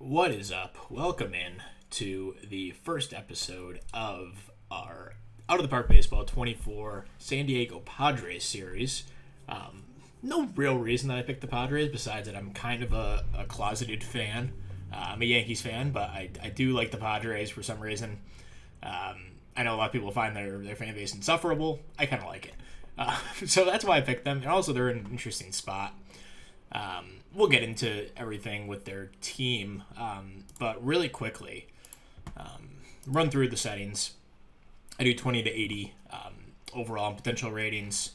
What is up? Welcome in to the first episode of our Out of the Park Baseball 24 San Diego Padres series. No real reason that I picked the Padres besides that I'm kind of a closeted fan. I'm a Yankees fan, but I do like the Padres for some reason. I know a lot of people find their fan base insufferable. I kind of like it. So that's why I picked them. And also, they're in an interesting spot. We'll get into everything with their team, but really quickly, run through the settings. I do 20 to 80 overall in potential ratings.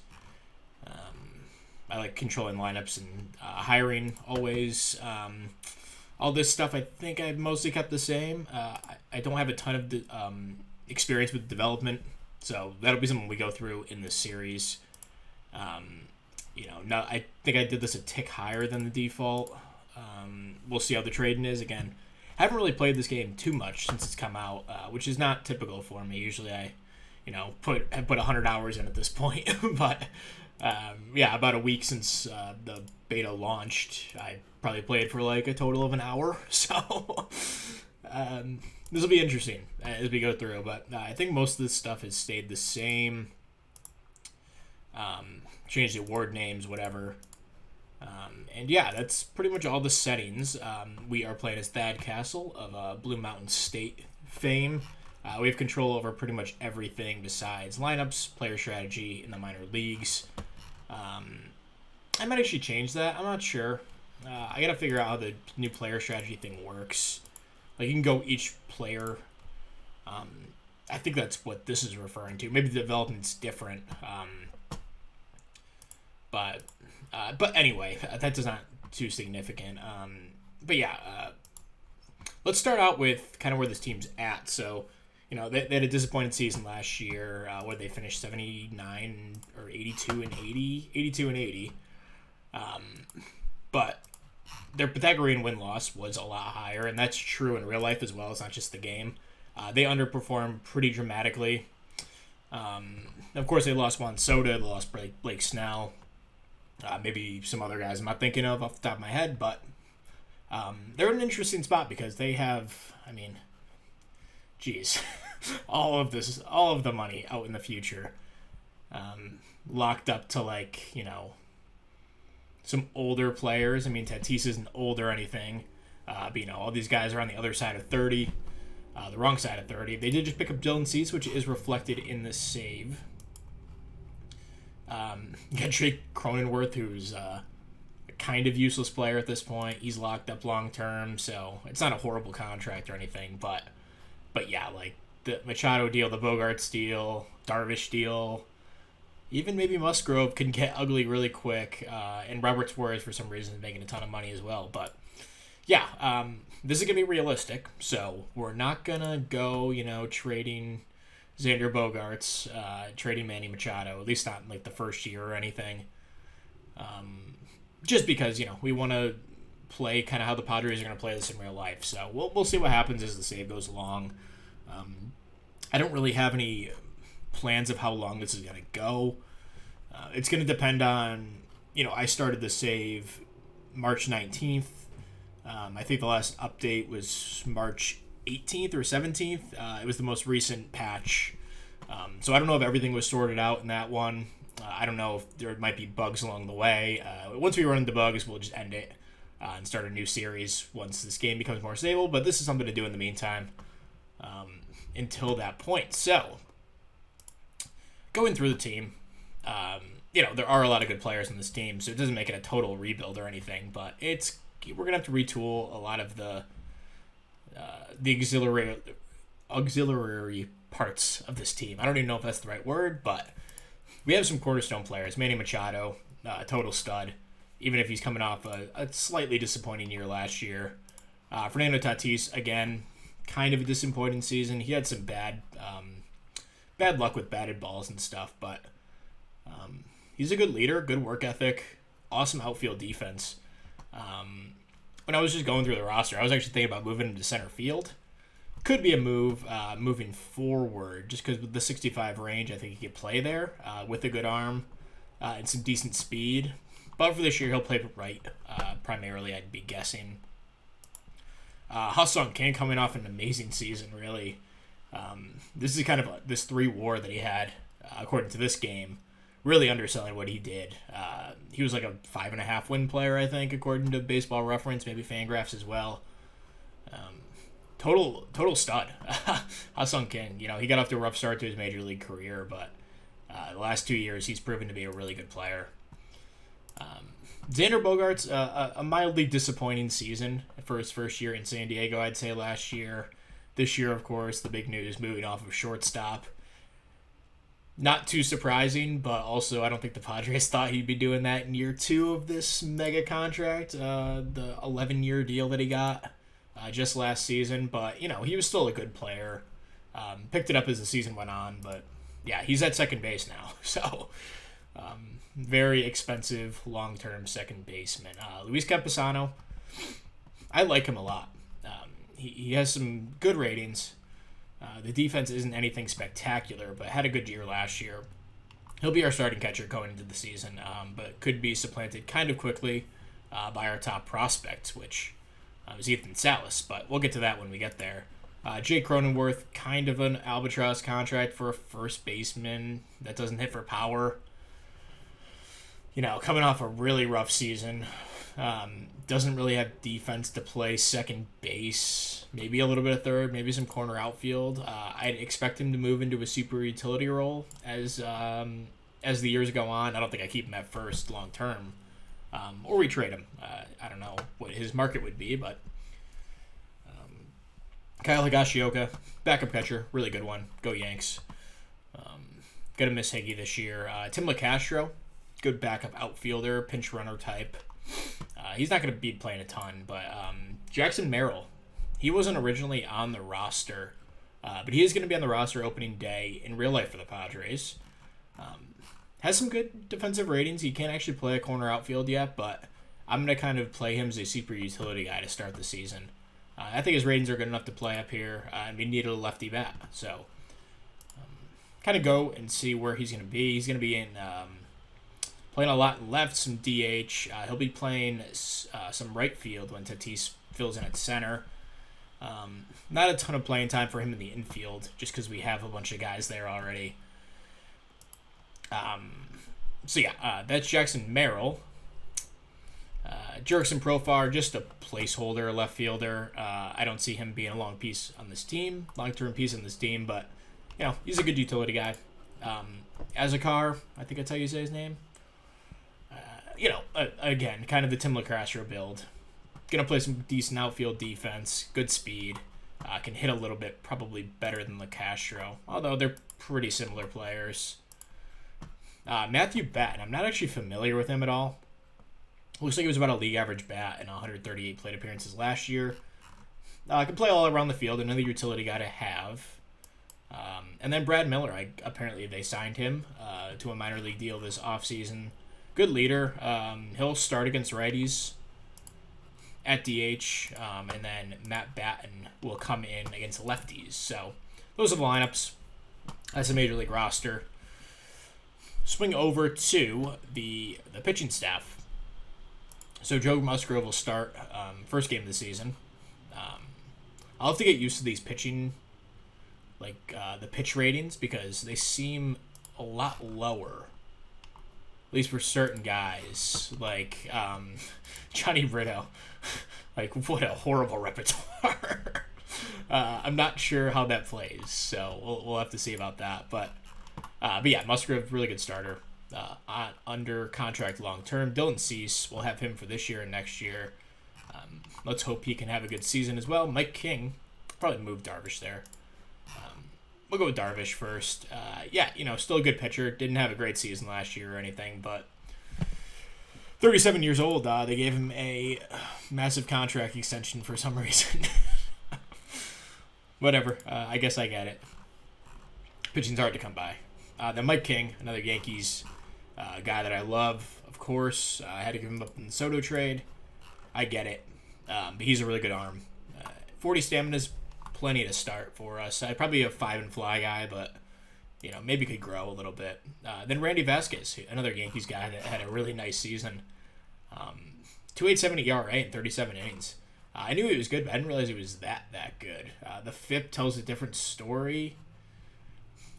I like controlling lineups and hiring always. All this stuff I think I've mostly kept the same. I don't have a ton of experience with development, so that'll be something we go through in this series. I think I did this a tick higher than the default. We'll see how the trading is. Again, I haven't really played this game too much since it's come out, which is not typical for me. Usually I, put 100 hours in at this point. But, about a week since the beta launched, I probably played for like a total of an hour. So this will be interesting as we go through. But I think most of this stuff has stayed the same. Change the award names, whatever. That's pretty much all the settings. We are playing as Thad Castle of Blue Mountain State fame. We have control over pretty much everything besides lineups, player strategy in the minor leagues. I might actually change that. I'm not sure. I got to figure out how the new player strategy thing works. Like, you can go each player. I think that's what this is referring to. Maybe the development's different. But anyway, that's not too significant. Let's start out with kind of where this team's at. So, they had a disappointing season last year. Where they finished 79 or 82 and 80, 82 and 80. But their Pythagorean win-loss was a lot higher, and that's true in real life as well. It's not just the game. They underperformed pretty dramatically. Of course, they lost Juan Soto. They lost Blake Snell. Maybe some other guys I'm not thinking of off the top of my head, but they're in an interesting spot because they have, all of the money out in the future, locked up to some older players. Tatis isn't old or anything, but all these guys are on the other side of 30, the wrong side of 30. They did just pick up Dylan Cease, which is reflected in the save. You got Jake Cronenworth, who's a kind of useless player at this point. He's locked up long term, so it's not a horrible contract or anything. But the Machado deal, the Bogarts deal, Darvish deal, even maybe Musgrove can get ugly really quick. And Robert Suarez, for some reason, is making a ton of money as well. But this is gonna be realistic. So we're not gonna go, trading Xander Bogaerts, trading Manny Machado, at least not in the first year or anything. Just because, we want to play kind of how the Padres are going to play this in real life. So we'll see what happens as the save goes along. I don't really have any plans of how long this is going to go. It's going to depend on, I started the save March 19th. I think the last update was March 18th or 17th. It was the most recent patch. So I don't know if everything was sorted out in that one. I don't know if there might be bugs along the way. Once we run into bugs, we'll just end it and start a new series once this game becomes more stable. But this is something to do in the meantime until that point. So going through the team, there are a lot of good players in this team, so it doesn't make it a total rebuild or anything. But we're going to have to retool a lot of the auxiliary parts of this team. I don't even know if that's the right word, but we have some cornerstone players. Manny Machado, total stud, even if he's coming off a slightly disappointing year last year. Fernando Tatis, again, kind of a disappointing season. He had some bad luck with batted balls and stuff, but he's a good leader, good work ethic, awesome outfield defense. When I was just going through the roster, I was actually thinking about moving him to center field. Could be a move moving forward, just because with the 65 range, I think he could play there with a good arm and some decent speed. But for this year, he'll play right primarily, I'd be guessing. Ha-Seong Kim coming off an amazing season, really. This is kind of this 3 WAR that he had, according to this game, really underselling what he did. He was like a 5.5 win player, I think, according to Baseball Reference, maybe Fangraphs as well. Total stud. Ha-Seong Kim, he got off to a rough start to his major league career, but the last 2 years he's proven to be a really good player. Xander Bogaerts, a mildly disappointing season for his first year in San Diego, I'd say, last year. This year, of course, the big news, moving off of shortstop. Not too surprising, but also I don't think the Padres thought he'd be doing that in year 2 of this mega contract, the 11-year deal that he got just last season. But, he was still a good player. Picked it up as the season went on, but yeah, he's at second base now. So, very expensive long-term second baseman. Luis Campusano, I like him a lot. He has some good ratings. The defense isn't anything spectacular, but had a good year last year. He'll be our starting catcher going into the season, but could be supplanted kind of quickly by our top prospect, which is Ethan Salas. But we'll get to that when we get there. Jake Cronenworth, kind of an albatross contract for a first baseman that doesn't hit for power. Coming off a really rough season. Doesn't really have defense to play second base, maybe a little bit of third, maybe some corner outfield. I'd expect him to move into a super utility role as the years go on. I don't think I keep him at first long term, or we trade him. I don't know what his market would be, but Kyle Higashioka, backup catcher, really good one. Go Yanks. Gonna miss Higgy this year. Tim LeCastro, good backup outfielder, pinch runner type. He's not going to be playing a ton, but Jackson Merrill, he wasn't originally on the roster, but he is going to be on the roster opening day in real life for the Padres. Has some good defensive ratings. He can't actually play a corner outfield yet, but I'm going to kind of play him as a super utility guy to start the season. I think his ratings are good enough to play up here, and we need a lefty bat. So kind of go and see where he's going to be. He's going to be in... playing a lot left, some DH. He'll be playing some right field when Tatis fills in at center. Not a ton of playing time for him in the infield, just because we have a bunch of guys there already. That's Jackson Merrill. Jurickson Profar, just a placeholder left fielder. I don't see him being a long-term piece on this team, but he's a good utility guy. Azakar, I think that's how you say his name. Again, kind of the Tim LeCastro build. Going to play some decent outfield defense, good speed. Can hit a little bit, probably better than LeCastro, although they're pretty similar players. Matthew Batten, I'm not actually familiar with him at all. Looks like he was about a league average bat in 138 plate appearances last year. Can play all around the field, another utility guy to have. And then Brad Miller, apparently they signed him to a minor league deal this offseason. Good leader. He'll start against righties at DH, and then Matt Batten will come in against lefties. So those are the lineups. That's a major league roster. Swing over to the pitching staff. So Joe Musgrove will start first game of the season. I'll have to get used to these pitching, the pitch ratings, because they seem a lot lower. At least for certain guys, like Johnny Brito. What a horrible repertoire. I'm not sure how that plays, so we'll have to see about that. But yeah, Musgrove, really good starter. Under contract long term. Dylan Cease, we'll have him for this year and next year. Let's hope he can have a good season as well. Mike King, probably move Darvish there. We'll go with Darvish first. Still a good pitcher. Didn't have a great season last year or anything, but 37 years old. They gave him a massive contract extension for some reason. Whatever. I guess I get it. Pitching's hard to come by. Then Mike King, another Yankees guy that I love, of course. I had to give him up in the Soto trade. I get it. But he's a really good arm. 40 stamina's plenty to start for us. I'd probably a 5 and fly guy, but maybe could grow a little bit. Then Randy Vasquez, another Yankees guy that had a really nice season. 2.87 ERA in 37 innings. I knew he was good, but I didn't realize he was that good. The FIP tells a different story.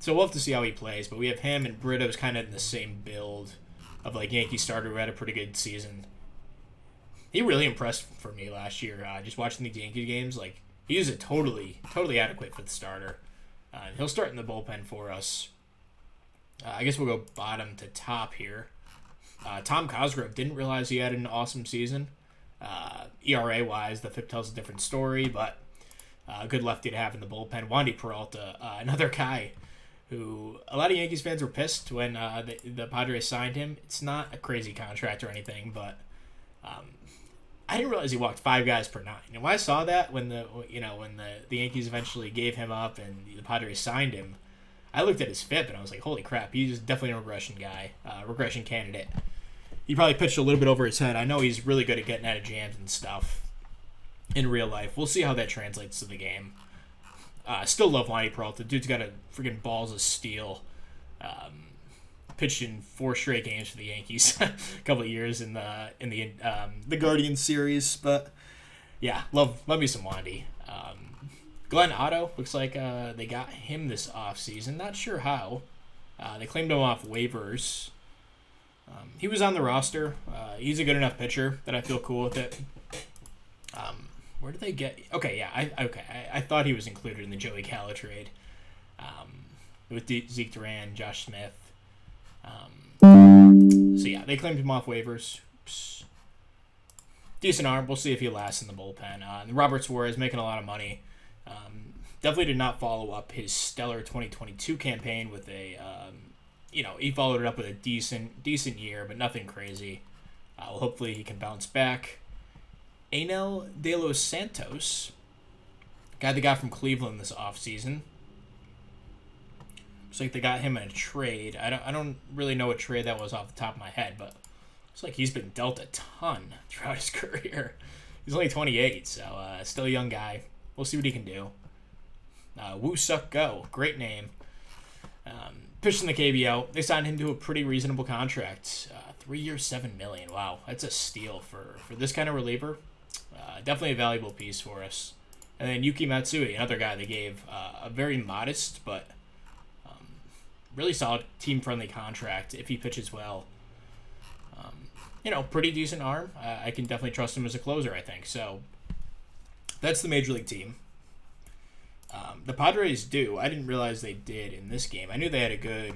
So we'll have to see how he plays, but we have him and Brito's kind of in the same build of like Yankee starter who had a pretty good season. He really impressed for me last year. Just watching the Yankee games, like he was a totally adequate for the starter. He'll start in the bullpen for us. I guess we'll go bottom to top here. Tom Cosgrove, didn't realize he had an awesome season. ERA wise, the FIP tells a different story, but a good lefty to have in the bullpen. Wandy Peralta, another guy who a lot of Yankees fans were pissed when the Padres signed him. It's not a crazy contract or anything, but I didn't realize he walked 5 guys per 9. And when I saw that when the Yankees eventually gave him up and the Padres signed him, I looked at his FIP and I was like, holy crap, he's definitely a regression guy, regression candidate. He probably pitched a little bit over his head. I know he's really good at getting out of jams and stuff in real life. We'll see how that translates to the game. Still love Wandy Peralta. Dude's got a freaking balls of steel. Pitched in 4 straight games for the Yankees a couple of years in the Guardians series. But yeah, love me some Wandy. Glenn Otto, looks like they got him this offseason. Not sure how. They claimed him off waivers. He was on the roster. He's a good enough pitcher that I feel cool with it. Where did they get? Okay, yeah, I thought he was included in the Joey Gallo trade with Zeke Duran, Josh Smith. So yeah, they claimed him off waivers. Decent arm. We'll see if he lasts in the bullpen. And Robert Suarez making a lot of money. Definitely did not follow up his stellar 2022 campaign with a, he followed it up with a decent year, but nothing crazy. Well, hopefully he can bounce back. Anel De Los Santos, guy they got from Cleveland this offseason. Looks like they got him in a trade. I don't really know what trade that was off the top of my head, but looks like he's been dealt a ton throughout his career. He's only 28, so still a young guy. We'll see what he can do. Woo Suk Go, great name. Pitched in the KBO. They signed him to a pretty reasonable contract. 3 years, $7 million. Wow, that's a steal for this kind of reliever. Definitely a valuable piece for us. And then Yuki Matsui, another guy they gave a very modest but really solid team-friendly contract if he pitches well. Pretty decent arm. I can definitely trust him as a closer, I think. So that's the Major League team. The Padres do. I didn't realize they did in this game. I knew they had a good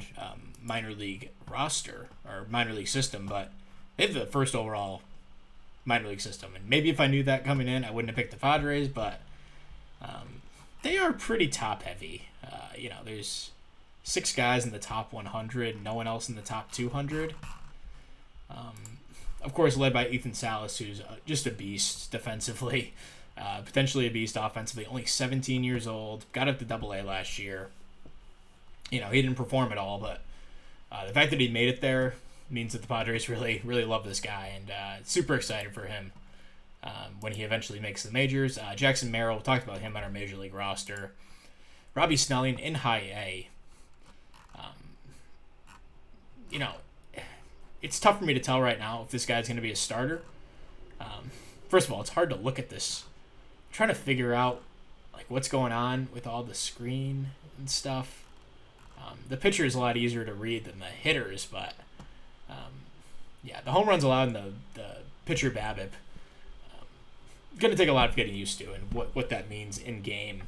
minor league roster or minor league system, but they have the first overall minor league system. And maybe if I knew that coming in, I wouldn't have picked the Padres, but they are pretty top-heavy. There's 6 guys in the top 100, no one else in the top 200. Of course, led by Ethan Salas, who's just a beast defensively. Potentially a beast offensively, only 17 years old, got up to Double-A last year. He didn't perform at all, but the fact that he made it there means that the Padres really, really love this guy, and super excited for him when he eventually makes the majors. Jackson Merrill, we talked about him on our Major League roster. Robbie Snelling in high A. It's tough for me to tell right now if this guy's going to be a starter. First of all, it's hard to look at this. I'm trying to figure out what's going on with all the screen and stuff. The pitcher is a lot easier to read than the hitters, but the home runs allowed in the pitcher BABIP going to take a lot of getting used to and what that means in game.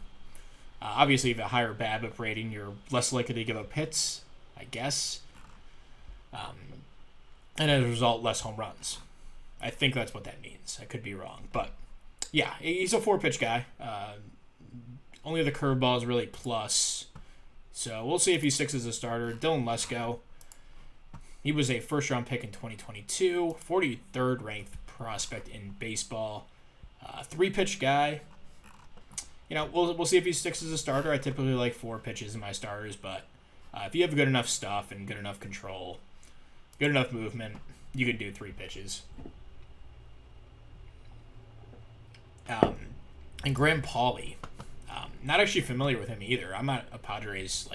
Obviously, if you have a higher BABIP rating, you're less likely to give up hits, I guess. And as a result, less home runs. I think that's what that means. I could be wrong. But, yeah, he's a 4-pitch guy. Only the curveball is really plus. So we'll see if he sticks as a starter. Dylan Lesko, he was a first-round pick in 2022, 43rd ranked prospect in baseball. 3-pitch guy. We'll see if he sticks as a starter. I typically like 4 pitches in my starters, but if you have good enough stuff and good enough control, good enough movement, you can do 3 pitches. And Graham Pauley, not actually familiar with him either. I'm not a Padres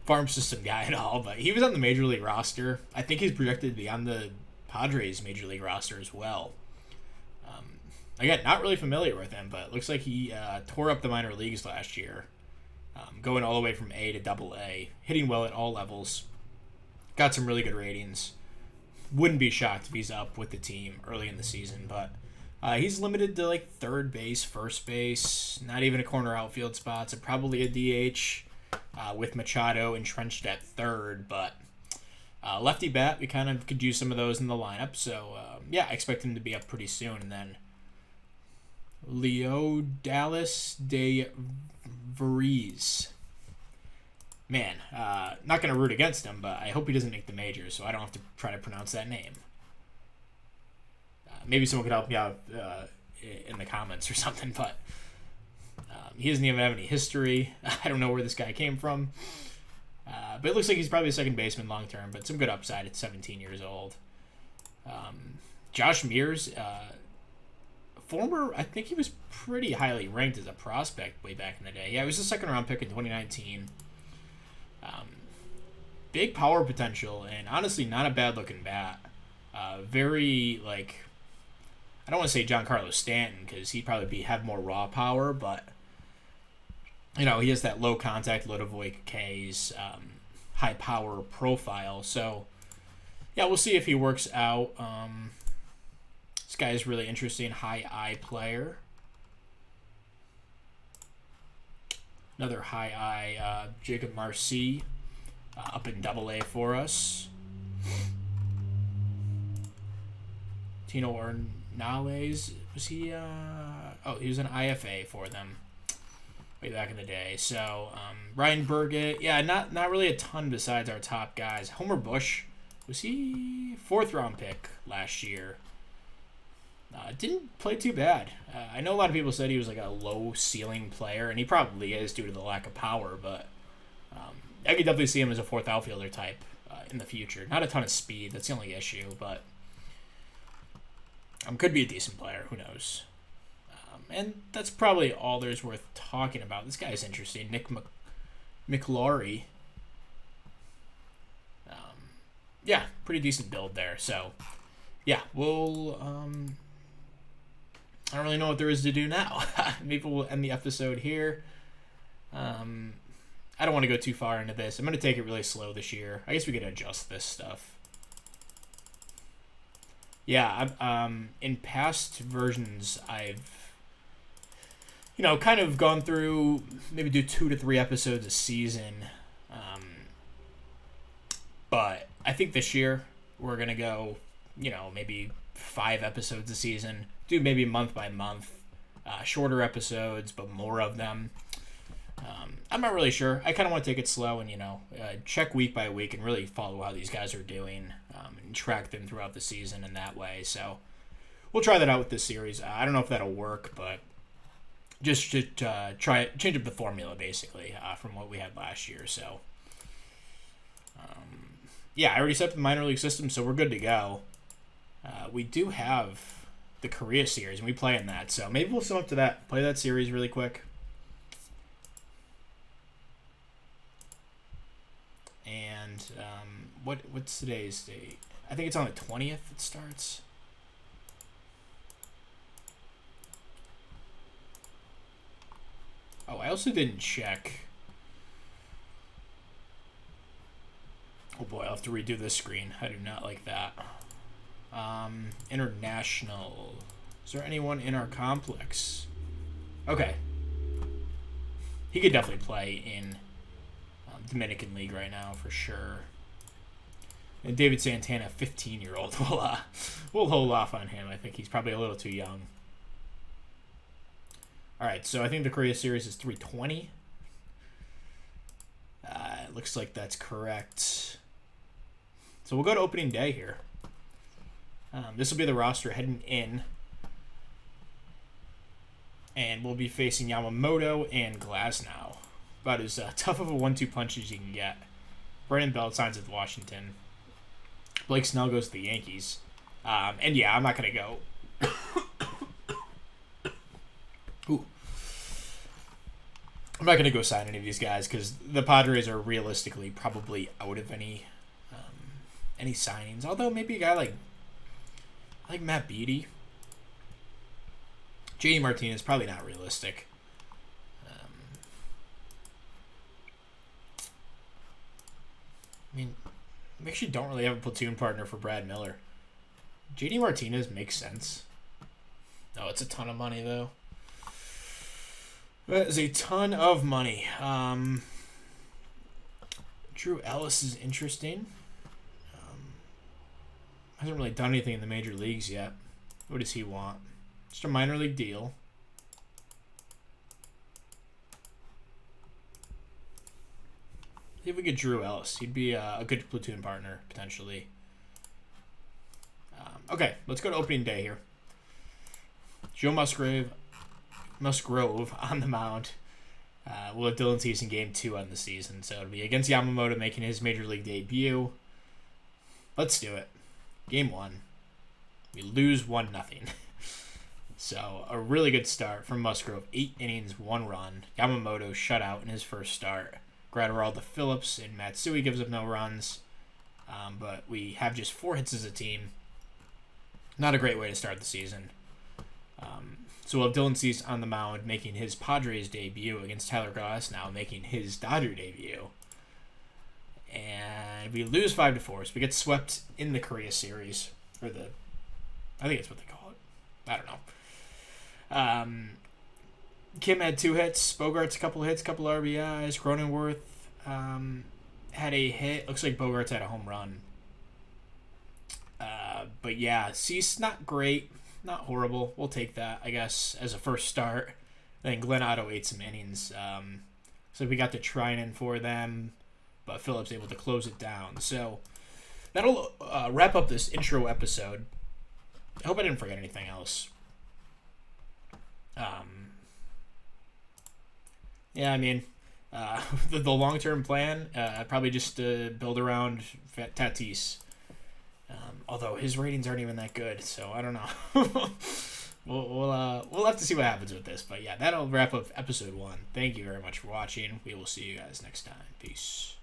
farm system guy at all, but he was on the Major League roster. I think he's projected to be on the Padres Major League roster as well. Again, not really familiar with him, but it looks like he tore up the minor leagues last year, going all the way from A to Double A, hitting well at all levels. Got some really good ratings. Wouldn't be shocked if he's up with the team early in the season, but he's limited to like third base, first base, not even a corner outfield spot, so probably a DH with Machado entrenched at third, but lefty bat, we kind of could use some of those in the lineup, so yeah, I expect him to be up pretty soon. And then Leo Dallas de Vries. Man, not going to root against him, but I hope he doesn't make the majors, so I don't have to try to pronounce that name. Maybe someone could help me out in the comments or something, but he doesn't even have any history. I don't know where this guy came from. But it looks like he's probably a second baseman long term, but some good upside at 17 years old. Josh Mears, former, I think he was pretty highly ranked as a prospect way back in the day. Yeah, he was a second round pick in 2019. Big power potential, and honestly, not a bad looking bat. Very, like, I don't want to say Giancarlo Stanton, because he'd probably have more raw power, but, you know, he has that low contact, low to void Ks, high power profile. So, yeah, we'll see if he works out. This guy is really interesting, high I player. Another high I, Jacob Marcy, up in Double A for us. Tino Ornales, was he? He was an IFA for them way back in the day. So Ryan Burgett, yeah, not really a ton besides our top guys. Homer Bush, was he 4th round pick last year? Didn't play too bad. I know a lot of people said he was like a low ceiling player, and he probably is due to the lack of power, but I could definitely see him as a 4th outfielder type in the future. Not a ton of speed, that's the only issue, but could be a decent player, who knows. And that's probably all there's worth talking about. This guy is interesting, Nick McLaury. Yeah, pretty decent build there, so yeah, we'll I don't really know what there is to do now. Maybe we'll end the episode here. I don't want to go too far into this. I'm going to take it really slow this year. I guess we could adjust this stuff. Yeah, in past versions, I've, kind of gone through, maybe do 2 to 3 episodes a season. But I think this year we're going to go, maybe 5 episodes a season. Do maybe month by month. Shorter episodes, but more of them. I'm not really sure. I kind of want to take it slow and, check week by week and really follow how these guys are doing and track them throughout the season in that way. So we'll try that out with this series. I don't know if that'll work, but just to change up the formula, basically, from what we had last year. So, yeah, I already set up the minor league system, so we're good to go. We do have the Korea series, and we play in that. So maybe we'll sum up to that. Play that series really quick. And what's today's date? I think it's on the 20th it starts. Oh, I also didn't check. Oh boy, I'll have to redo this screen. I do not like that. International. Is there anyone in our complex? Okay. He could definitely play in Dominican League right now for sure. And David Santana, 15-year-old. We'll hold off on him. I think he's probably a little too young. All right, so I think the Korea series is 320. It looks like that's correct. So we'll go to opening day here. This will be the roster heading in. And we'll be facing Yamamoto and Glasnow. About as tough of a 1-2 punch as you can get. Brandon Belt signs with Washington. Blake Snell goes to the Yankees. And yeah, I'm not going to go. Ooh. I'm not going to go sign any of these guys because the Padres are realistically probably out of any signings. Although maybe a guy like Matt Beattie. JD Martinez, probably not realistic. I mean, we actually don't really have a platoon partner for Brad Miller. JD Martinez makes sense. Oh, it's a ton of money, though. That is a ton of money. Drew Ellis is interesting. Hasn't really done anything in the major leagues yet. What does he want? Just a minor league deal. See if we get Drew Ellis. He'd be a good platoon partner, potentially. Okay, let's go to opening day here. Joe Musgrove on the mound. We'll have Dylan Cease in game 2 on the season. So it'll be against Yamamoto making his major league debut. Let's do it. Game 1. We lose 1-0. So a really good start from Musgrove. 8 innings, 1 run. Yamamoto shut out in his first start. Graterol to Phillips and Matsui gives up no runs. But we have just 4 hits as a team. Not a great way to start the season. So we'll have Dylan Cease on the mound making his Padres debut against Tyler Glasnow making his Dodger debut. And we lose 5-4, so we get swept in the Korea series. I think that's what they call it. I don't know. Kim had 2 hits. Bogarts a couple hits, couple RBIs. Cronenworth had a hit. Looks like Bogarts had a home run. But yeah, Cease not great. Not horrible. We'll take that, I guess, as a first start. Then Glenn Otto ate some innings. So we got the Trinan for them, but Phillips able to close it down. So that'll wrap up this intro episode. I hope I didn't forget anything else. Yeah, I mean, the long-term plan, probably just to build around Tatis. Although his ratings aren't even that good, so I don't know. we'll have to see what happens with this. But yeah, that'll wrap up episode 1. Thank you very much for watching. We will see you guys next time. Peace.